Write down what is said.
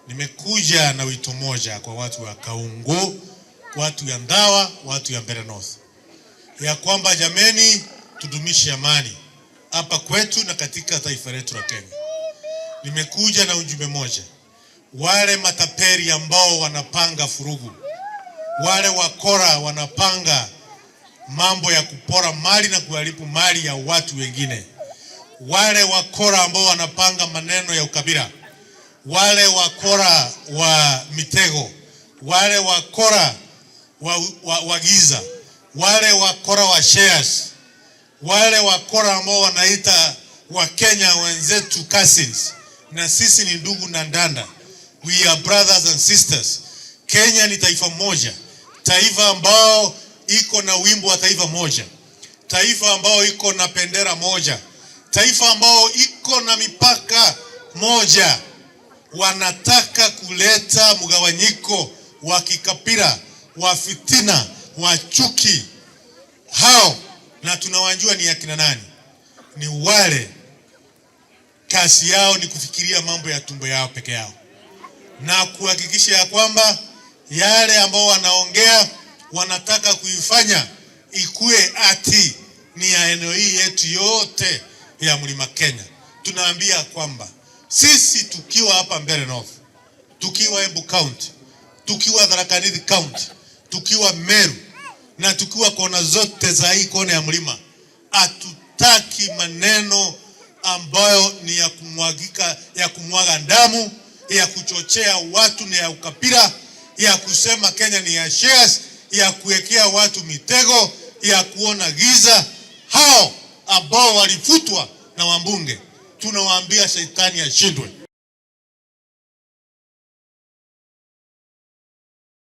Nimekuja na wito moja kwa watu wa Kaungu, watu ya Ndawa, watu ya Mbeere North, ya kwamba jameni, tudumishe amani hapa kwetu na katika taifa letu la Kenya. Nimekuja na ujumbe moja: wale mataperi ambao wanapanga furugu, wale wakora wanapanga mambo ya kupora mali na kuharibu mali ya watu wengine, wale wakora ambao wanapanga maneno ya ukabila, wale wakora wa mitego, wale wakora wa giza, wale wakora wa shares, wale wakora ambao wanaita wa Kenya wenzetu cousins, na sisi ni ndugu na ndanda. We are brothers and sisters. Kenya ni taifa moja, taifa ambao iko na wimbo wa taifa moja, taifa ambao iko na bendera moja, taifa ambao iko na mipaka moja. Wanataka kuleta mgawanyiko wa kikabila, wa fitina, wa chuki. Hao na tunawajua ni akina nani. Ni wale kazi yao ni kufikiria mambo ya tumbo yao peke yao, na kuhakikisha ya kwamba yale ambao wanaongea wanataka kuifanya ikue ati ni ya eneo hii yetu yote ya Mlima Kenya. Tunaambia kwamba sisi tukiwa hapa Mbeere North, tukiwa Embu County, tukiwa Tharaka Nithi County, tukiwa Meru na tukiwa kona zote za hii kona ya mlima, hatutaki maneno ambayo ni ya kumwagika, ya kumwaga damu, ya kuchochea watu, ni ya ukabila, ya kusema Kenya ni ya shares, ya kuwekea watu mitego, ya kuona giza. Hao ambao walifutwa na wambunge, tunawaambia shetani ashindwe.